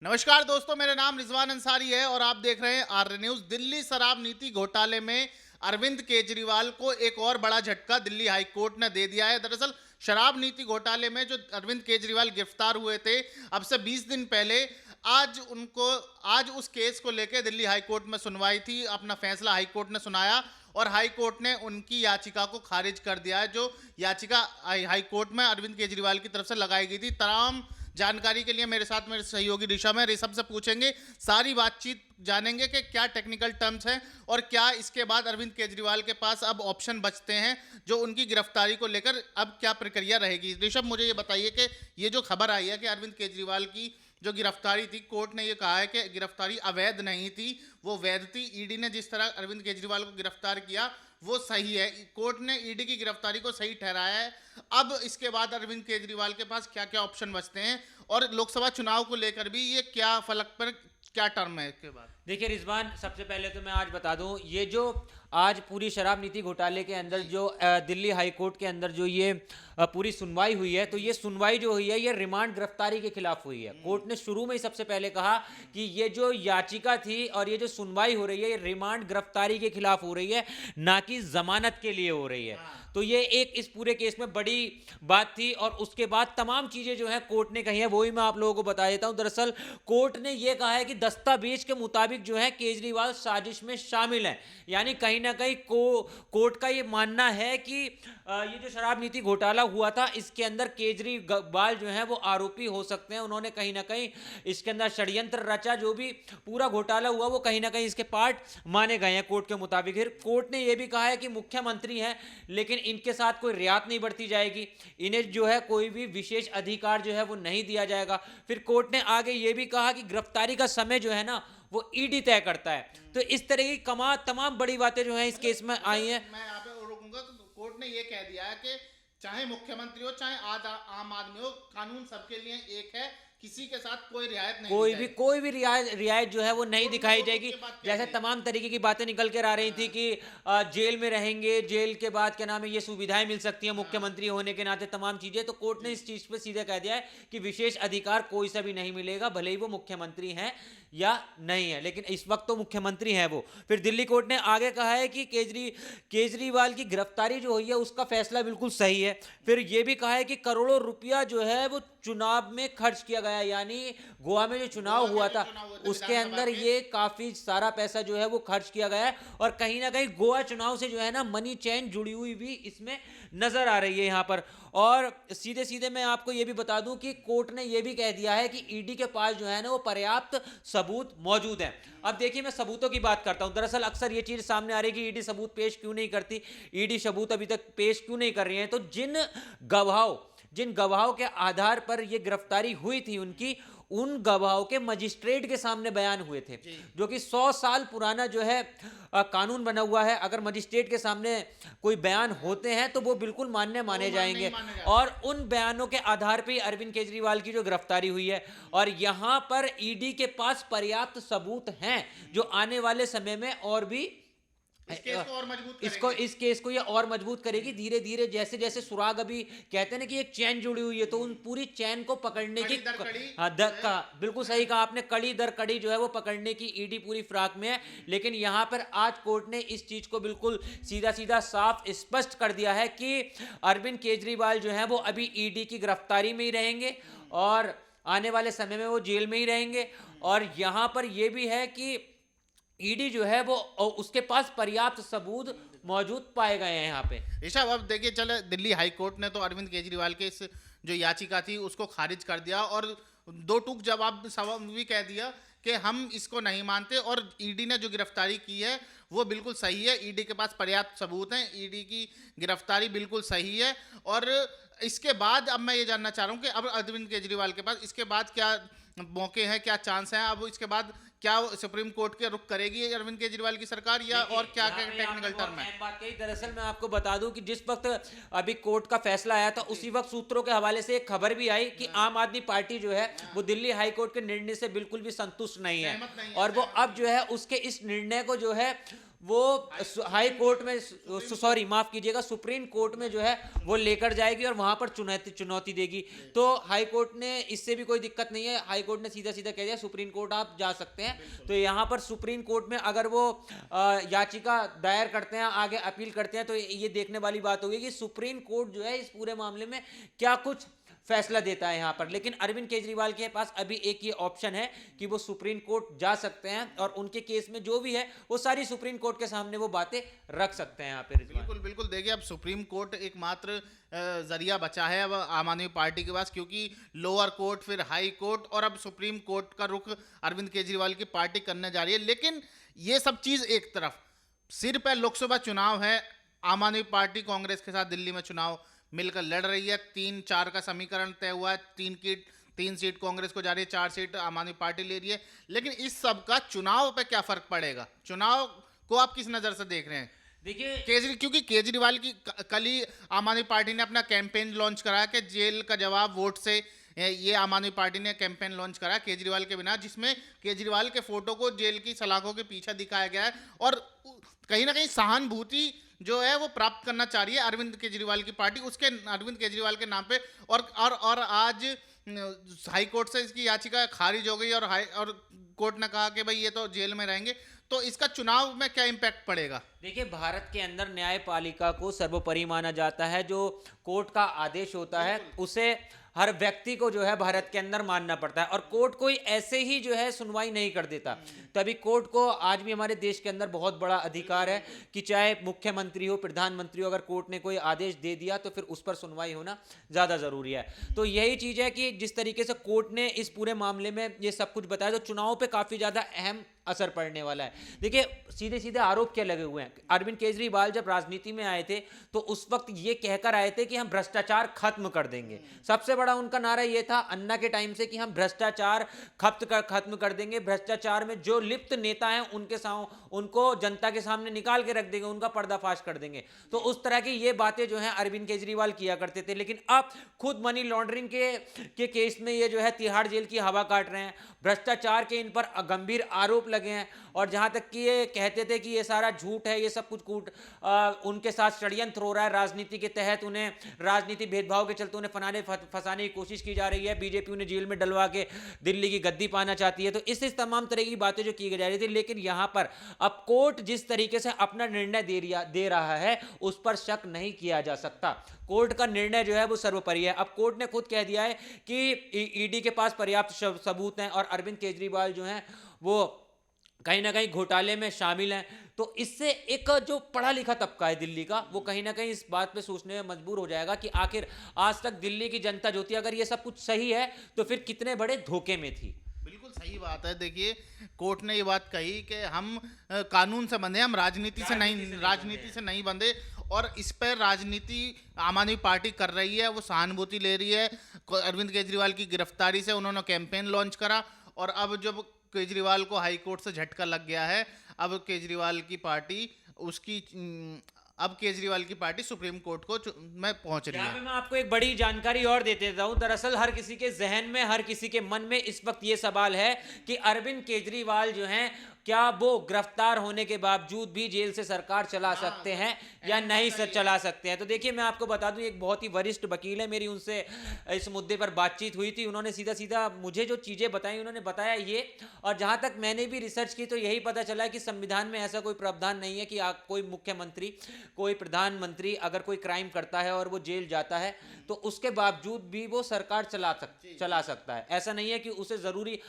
नमस्कार दोस्तों, मेरा नाम रिजवान अंसारी है और आप देख रहे हैं आर्य न्यूज। दिल्ली शराब नीति घोटाले में अरविंद केजरीवाल को एक और बड़ा झटका दिल्ली हाई कोर्ट ने दे दिया है। दरअसल शराब नीति घोटाले में जो अरविंद केजरीवाल गिरफ्तार हुए थे अब से 20 दिन पहले, आज उस केस को लेकर दिल्ली हाई कोर्ट में सुनवाई थी। अपना फैसला हाई कोर्ट ने सुनाया और हाई कोर्ट ने उनकी याचिका को खारिज कर दिया है। जो याचिका हाई कोर्ट में अरविंद केजरीवाल की तरफ से लगाई गई थी। तमाम जानकारी के लिए मेरे साथ मेरे सहयोगी ऋषभ है। ऋषभ से पूछेंगे, सारी बातचीत जानेंगे कि क्या टेक्निकल टर्म्स हैं और क्या इसके बाद अरविंद केजरीवाल के पास अब ऑप्शन बचते हैं जो उनकी गिरफ्तारी को लेकर अब क्या प्रक्रिया रहेगी। ऋषभ, मुझे ये बताइए कि ये जो खबर आई है कि अरविंद केजरीवाल की जो गिरफ्तारी थी, कोर्ट ने ये कहा है कि गिरफ्तारी अवैध नहीं थी, वो वैध थी। ईडी ने जिस तरह अरविंद केजरीवाल को गिरफ्तार किया वो सही है। कोर्ट ने ईडी की गिरफ्तारी को सही ठहराया है। अब इसके बाद अरविंद केजरीवाल के पास क्या क्या ऑप्शन बचते हैं और लोकसभा चुनाव को लेकर भी ये क्या फलक पर क्या टर्म है इसके बाद। देखिए रिजवान, सबसे पहले तो मैं आज बता दूं, ये जो आज पूरी शराब नीति घोटाले के अंदर जो दिल्ली हाई कोर्ट के अंदर जो ये पूरी सुनवाई हुई है, तो ये सुनवाई जो हुई है ये रिमांड गिरफ्तारी के खिलाफ हुई है। कोर्ट ने शुरू में ही सबसे पहले कहा कि ये जो याचिका थी और ये जो सुनवाई हो रही है ये रिमांड गिरफ्तारी के खिलाफ हो रही है, ना कि जमानत के लिए हो रही है। तो ये एक इस पूरे केस में बड़ी बात थी और उसके बाद तमाम चीजें जो है कोर्ट ने कही है वो ही मैं आप लोगों को बता देता हूं। दरअसल कोर्ट ने ये कहा है कि दस्तावेज के मुताबिक जो है केजरीवाल साजिश में शामिल है। यानी कहीं ना कहीं कोर्ट का ये मानना है कि ये जो शराब नीति घोटाला हुआ था इसके अंदर केजरीवाल जो है वो आरोपी हो सकते हैं। उन्होंने कहीं ना कहीं इसके अंदर षड्यंत्र रचा, जो भी पूरा घोटाला हुआ वो कहीं ना कहीं इसके पार्ट माने गए हैं कोर्ट के मुताबिक। फिर कोर्ट ने यह भी कहा है कि मुख्यमंत्री हैं लेकिन इनके साथ कोई रियायत नहीं बरती जाएगी, इन्हें जो है कोई भी विशेष अधिकार जो है वो नहीं दिया जाएगा। फिर कोर्ट ने आगे ये भी कहा कि गिरफ्तारी का समय जो है ना वो ईडी तय करता है। तो इस तरह की तमाम बड़ी बातें जो हैं इस केस में आई हैं। मैं यहाँ पे रोकूंगा। तो कोर्ट ने ये कह दिया है कि चाहे मुख्यमंत्री हो चाहे आम आदमी हो, कानून सबके लिए एक है, किसी के साथ कोई रियायत नहीं कोई भी रियायत जो है वो नहीं दिखाई जाएगी। जैसे थी? तमाम तरीके की बातें निकल कर आ रही थी कि जेल में रहेंगे, जेल के बाद क्या नाम है ये सुविधाएं मिल सकती हैं मुख्यमंत्री होने के नाते, तमाम चीजें। तो कोर्ट ने इस चीज पे सीधे कह दिया है कि विशेष अधिकार कोई सा भी नहीं मिलेगा, भले ही वो मुख्यमंत्री हैं या नहीं है, लेकिन इस वक्त तो मुख्यमंत्री हैं वो। फिर दिल्ली कोर्ट ने आगे कहा है कि केजरीवाल की गिरफ्तारी जो हुई है उसका फैसला बिल्कुल सही है। फिर ये भी कहा है कि करोड़ों रुपया जो है वो चुनाव में खर्च किया गया, यानी गोवा में जो चुनाव हुआ था उसके अंदर ये काफी सारा पैसा जो है वो खर्च किया गया है। और कहीं ना कहीं गोवा चुनाव से जो है ना मनी चेन जुड़ी हुई भी इसमें नजर आ रही है यहां पर। और सीधे सीधे मैं आपको ये भी बता दूं कि कोर्ट ने ये भी कह दिया है कि ईडी के पास जो है ना वो पर्याप्त सबूत मौजूद हैं। अब देखिए मैं सबूतों की बात करता हूं। दरअसल अक्सर ये चीज सामने आ रही है कि ईडी सबूत पेश क्यों नहीं करती, ईडी सबूत अभी तक पेश क्यों नहीं कर रही है। तो जिन गवाहों के आधार पर यह गिरफ्तारी हुई थी उन गवाहों के मजिस्ट्रेट के सामने बयान हुए थे, जो कि 100 साल पुराना जो है कानून बना हुआ है। अगर मजिस्ट्रेट के सामने कोई बयान होते हैं तो वो बिल्कुल माने जाएंगे और उन बयानों के आधार पर ही अरविंद केजरीवाल की जो गिरफ्तारी हुई है। और यहां पर ईडी के पास पर्याप्त सबूत हैं जो आने वाले समय में और भी इस केस को ये और मजबूत करेगी। धीरे धीरे जैसे जैसे सुराग, अभी कहते हैं ना कि एक चैन जुड़ी हुई है, तो उन पूरी चैन को पकड़ने की बिल्कुल सही कहा आपने, कड़ी दर कड़ी जो है वो पकड़ने की ईडी पूरी फिराक में है। लेकिन यहां पर आज कोर्ट ने इस चीज को बिल्कुल सीधा सीधा साफ स्पष्ट कर दिया है कि अरविंद केजरीवाल जो है वो अभी ईडी की गिरफ्तारी में ही रहेंगे और आने वाले समय में वो जेल में ही रहेंगे। और यहां पर यह भी है कि ईडी जो है वो उसके पास पर्याप्त सबूत मौजूद पाए गए हैं यहाँ पे। ऋषभ, अब देखिए चले, दिल्ली हाई कोर्ट ने तो अरविंद केजरीवाल के इस जो याचिका थी उसको खारिज कर दिया और दो टूक जवाब भी कह दिया कि हम इसको नहीं मानते और ईडी ने जो गिरफ्तारी की है वो बिल्कुल सही है, ईडी के पास पर्याप्त सबूत हैं, ईडी की गिरफ्तारी बिल्कुल सही है। और इसके बाद अब मैं ये जानना चाह रहा हूँ कि अब अरविंद केजरीवाल के पास इसके बाद क्या मौके हैं, क्या चांस हैं, अब इसके बाद क्या वो सुप्रीम कोर्ट के रुख करेगी अरविंद केजरीवाल की सरकार, या और क्या यहाँ क्या पे टेक्निकल आपने टर्म बहुत है? अहम बात कही। दरअसल मैं आपको बता दूं कि जिस वक्त अभी कोर्ट का फैसला आया था उसी वक्त सूत्रों के हवाले से एक खबर भी आई कि आम आदमी पार्टी जो है वो दिल्ली हाई कोर्ट के निर्णय से बिल्कुल भी संतुष्ट नहीं है, सहमत नहीं है, और वो अब जो है उसके इस निर्णय को जो है वो हाई कोर्ट में, सॉरी माफ कीजिएगा, सुप्रीम कोर्ट में जो है वो लेकर जाएगी और वहां पर चुनौती देगी। तो हाई कोर्ट ने, इससे भी कोई दिक्कत नहीं है, हाई कोर्ट ने सीधा सीधा कह दिया सुप्रीम कोर्ट आप जा सकते हैं। तो यहाँ पर सुप्रीम कोर्ट में अगर वो याचिका दायर करते हैं, आगे अपील करते हैं, तो ये देखने वाली बात होगी कि सुप्रीम कोर्ट जो है इस पूरे मामले में क्या कुछ फैसला देता है यहाँ पर। लेकिन अरविंद केजरीवाल के पास अभी एक ये ऑप्शन है कि वो सुप्रीम कोर्ट जा सकते हैं और उनके केस में जो भी है वो सारी सुप्रीम कोर्ट के सामने वो बातें रख सकते हैं यहाँ पे। बिल्कुल बिल्कुल, देखिए अब सुप्रीम कोर्ट एकमात्र जरिया बचा है अब आम आदमी पार्टी के पास, क्योंकि लोअर कोर्ट, फिर हाई कोर्ट और अब सुप्रीम कोर्ट का रुख अरविंद केजरीवाल की पार्टी करने जा रही है। लेकिन ये सब चीज एक तरफ, सिर पर लोकसभा चुनाव है, आम आदमी पार्टी कांग्रेस के साथ दिल्ली में चुनाव मिलकर लड़ रही है, 3-4 का समीकरण तय हुआ है, 3 सीट कांग्रेस को जा रही है, 4 सीट आम आदमी पार्टी ले रही है। लेकिन इस सब का चुनाव पे क्या फर्क पड़ेगा? चुनाव को आप किस नजर से देख रहे हैं? देखिए क्योंकि केजरीवाल की कल ही आम आदमी पार्टी ने अपना कैंपेन लॉन्च करा कि जेल का जवाब वोट से, ये आम आदमी पार्टी ने कैंपेन लॉन्च करा केजरीवाल के बिना, जिसमें केजरीवाल के फोटो को जेल की सलाखों के पीछे दिखाया गया है और कहीं ना कहीं सहानुभूति जो है वो प्राप्त करना चाह रही है अरविंद केजरीवाल की पार्टी, उसके अरविंद केजरीवाल के नाम पे। और आज हाई कोर्ट से इसकी याचिका खारिज हो गई और कोर्ट ने कहा कि भाई ये तो जेल में रहेंगे। तो इसका चुनाव में क्या इम्पैक्ट पड़ेगा? देखिए, भारत के अंदर न्यायपालिका को सर्वोपरि माना जाता है। जो कोर्ट का आदेश होता है उसे हर व्यक्ति को जो है भारत के अंदर मानना पड़ता है, और कोर्ट कोई ऐसे ही जो है सुनवाई नहीं कर देता। तभी कोर्ट को आज भी हमारे देश के अंदर बहुत बड़ा अधिकार है कि चाहे मुख्यमंत्री हो, प्रधानमंत्री हो, अगर कोर्ट ने कोई आदेश दे दिया तो फिर उस पर सुनवाई होना ज़्यादा ज़रूरी है। तो यही चीज़ है कि जिस तरीके से कोर्ट ने इस पूरे मामले में ये सब कुछ बताया, तो चुनाव पे काफ़ी ज़्यादा अहम असर पड़ने वाला है। देखिए, सीधे सीधे आरोप क्या लगे हुए हैं। अरविंद केजरीवाल जब राजनीति में आए थे तो उस वक्त ये कहकर आए थे कि हम भ्रष्टाचार खत्म कर देंगे। सबसे बड़ा उनका नारा ये था अन्ना के टाइम से कि हम भ्रष्टाचार खत्म कर देंगे, भ्रष्टाचार में जो लिप्त नेता हैं उनको जनता के सामने निकाल के रख देंगे, उनका पर्दाफाश कर देंगे। तो उस तरह की ये बातें जो हैं अरविंद केजरीवाल किया करते थे। लेकिन अब खुद मनी लॉन्ड्रिंग के केस में ये जो है तिहाड़ जेल की हवा काट रहे हैं, भ्रष्टाचार के इन पर गंभीर आरोप लगे हैं, और जहां तक कि ये कहते थे कि ये सारा झूठ है, ये सब कुछ उनके साथ षड्यंत्र हो रहा है, राजनीति के तहत उन्हें राजनीति भेदभाव के चलते उन्हें फंसाने की कोशिश की जा रही है, बीजेपी उन्हें जेल में डलवा के दिल्ली की गद्दी पाना चाहती है। तो इस तमाम तरह की बातें जो की जा रही थी, लेकिन यहां पर अब कोर्ट जिस तरीके से अपना निर्णय दे रहा है उस पर शक नहीं किया जा सकता। कोर्ट का निर्णय जो है वो सर्वोपरि है। अब कोर्ट ने खुद कह दिया है कि ईडी के पास पर्याप्त सबूत हैं और अरविंद केजरीवाल जो हैं वो कहीं ना कहीं घोटाले में शामिल हैं। तो इससे एक जो पढ़ा लिखा तबका है दिल्ली का, वो कहीं ना कहीं इस बात पे सोचने में मजबूर हो जाएगा कि आखिर आज तक दिल्ली की जनता जो थी, अगर ये सब कुछ सही है तो फिर कितने बड़े धोखे में थी। बिल्कुल सही बात है। देखिए, कोर्ट ने ये बात कही कि हम कानून से बंधे, हम राजनीति से नहीं बंधे, और इस पर राजनीति आम आदमी पार्टी कर रही है, वो सहानुभूति ले रही है। अरविंद केजरीवाल की गिरफ्तारी से उन्होंने कैंपेन लॉन्च करा, और अब जब केजरीवाल को हाई कोर्ट से झटका लग गया है, अब केजरीवाल की पार्टी सुप्रीम कोर्ट में पहुंच रही है। मैं आपको एक बड़ी जानकारी और दे देता हूं। दरअसल हर किसी के जहन में, हर किसी के मन में इस वक्त ये सवाल है कि अरविंद केजरीवाल जो हैं क्या वो गिरफ्तार होने के बावजूद भी जेल से सरकार चला सकते हैं या नहीं चला सकते हैं। तो देखिए, मैं आपको बता दूं, एक बहुत ही वरिष्ठ वकील है, मेरी उनसे इस मुद्दे पर बातचीत हुई थी। उन्होंने सीधा सीधा मुझे जो चीज़ें बताई, उन्होंने बताया ये, और जहां तक मैंने भी रिसर्च की तो यही पता चला कि संविधान में ऐसा कोई प्रावधान नहीं है कि कोई मुख्यमंत्री, कोई प्रधानमंत्री अगर कोई क्राइम करता है और वो जेल जाता है तो उसके बावजूद भी वो सरकार चला सकता है। ऐसा नहीं है कि उसे ज़रूरी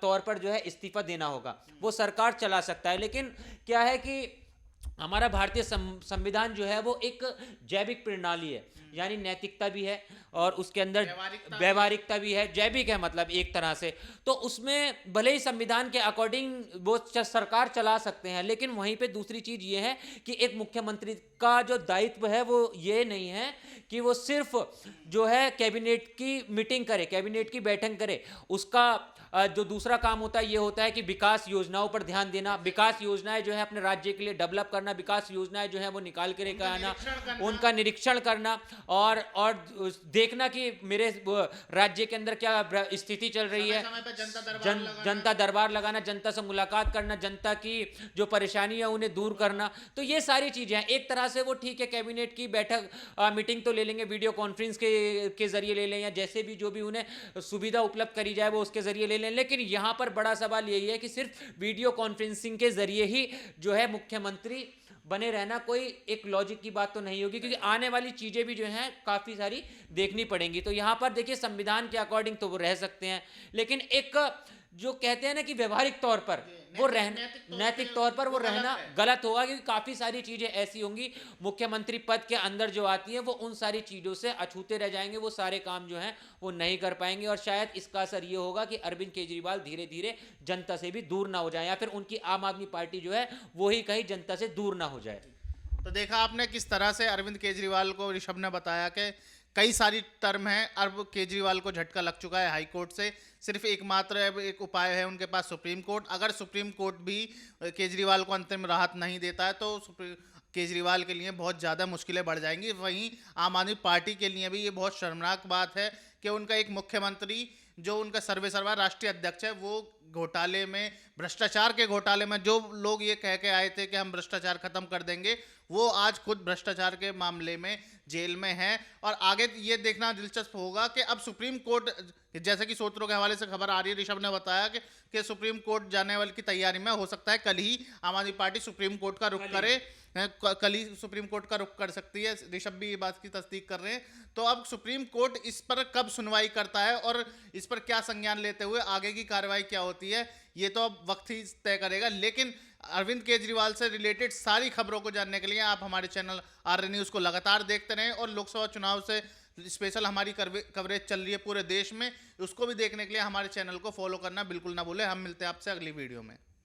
तौर पर जो है इस्तीफा देना होगा, वो सरकार चला सकता है। लेकिन क्या है कि हमारा भारतीय संविधान जो है वो एक जैविक प्रणाली है, यानी नैतिकता भी है और उसके अंदर व्यवहारिकता भी है। जैविक है मतलब एक तरह से, तो उसमें भले ही संविधान के अकॉर्डिंग वो सरकार चला सकते हैं, लेकिन वहीं पे दूसरी चीज ये है कि एक मुख्यमंत्री का जो दायित्व है वो ये नहीं है कि वो सिर्फ जो है कैबिनेट की मीटिंग करे, कैबिनेट की बैठक करे, उसका जो दूसरा काम होता है ये होता है कि विकास योजनाओं पर ध्यान देना, विकास योजनाएं जो है अपने राज्य के लिए डेवलप करना, विकास योजनाएं जो है वो निकाल के लेकर आना, उनका निरीक्षण करना और देखना कि मेरे राज्य के अंदर क्या स्थिति चल रही है, समय पे जनता दरबार लगाना, जनता से मुलाकात करना, जनता की जो परेशानी है उन्हें दूर करना। तो ये सारी चीजें हैं। एक तरह से वो ठीक है, कैबिनेट की बैठक मीटिंग तो ले लेंगे, वीडियो कॉन्फ्रेंस के जरिए ले लें या जैसे भी जो भी उन्हें सुविधा उपलब्ध करी जाए वो उसके जरिए ले लें। लेकिन यहां पर बड़ा सवाल यही है कि सिर्फ वीडियो कॉन्फ्रेंसिंग के जरिए ही जो है मुख्यमंत्री बने रहना कोई एक लॉजिक की बात तो नहीं होगी, क्योंकि आने वाली चीजें भी जो हैं काफी सारी देखनी पड़ेंगी। तो यहां पर देखिए संविधान के अकॉर्डिंग तो वो रह सकते हैं, लेकिन एक जो कहते हैं ना कि व्यवहारिक तौर पर वो नैतिक तौर पर वो रहना गलत होगा, क्योंकि काफी सारी चीजें ऐसी होंगी मुख्यमंत्री पद के अंदर जो आती हैं वो उन सारी चीजों से अछूते रह जाएंगे, वो सारे काम जो हैं वो नहीं कर पाएंगे और शायद इसका असर ये होगा कि अरविंद केजरीवाल धीरे धीरे जनता से भी दूर ना हो जाए या फिर उनकी आम आदमी पार्टी जो है वो ही कहीं जनता से दूर ना हो जाए। तो देखा आपने किस तरह से अरविंद केजरीवाल को ऋषभ ने बताया कि कई सारी टर्म हैं, अब केजरीवाल को झटका लग चुका है हाई कोर्ट से। सिर्फ एकमात्र एक उपाय है उनके पास सुप्रीम कोर्ट। अगर सुप्रीम कोर्ट भी केजरीवाल को अंतरिम राहत नहीं देता है तो केजरीवाल के लिए बहुत ज़्यादा मुश्किलें बढ़ जाएंगी। वहीं आम आदमी पार्टी के लिए भी ये बहुत शर्मनाक बात है कि उनका एक मुख्यमंत्री जो उनका सर्वेसर्वा राष्ट्रीय अध्यक्ष है वो घोटाले में, भ्रष्टाचार के घोटाले में, जो लोग ये कह के आए थे कि हम भ्रष्टाचार खत्म कर देंगे, वो आज खुद भ्रष्टाचार के मामले में जेल में है। और आगे ये देखना दिलचस्प होगा कि अब सुप्रीम कोर्ट, जैसे कि सूत्रों के हवाले से खबर आ रही है, ऋषभ ने बताया कि सुप्रीम कोर्ट जाने वाली की तैयारी में, हो सकता है कल ही आम आदमी पार्टी सुप्रीम कोर्ट का रुख करे, कल ही सुप्रीम कोर्ट का रुख कर सकती है। ऋषभ भी ये बात की तस्दीक कर रहे हैं। तो अब सुप्रीम कोर्ट इस पर कब सुनवाई करता है और इस पर क्या संज्ञान लेते हुए आगे की कार्रवाई क्या होती है, ये तो अब वक्त ही तय करेगा। लेकिन अरविंद केजरीवाल से रिलेटेड सारी खबरों को जानने के लिए आप हमारे चैनल आर्य न्यूज़ को लगातार देखते रहें और लोकसभा चुनाव से स्पेशल हमारी कवरेज चल रही है पूरे देश में, उसको भी देखने के लिए हमारे चैनल को फॉलो करना बिल्कुल ना भूलें। हम मिलते हैं आपसे अगली वीडियो में।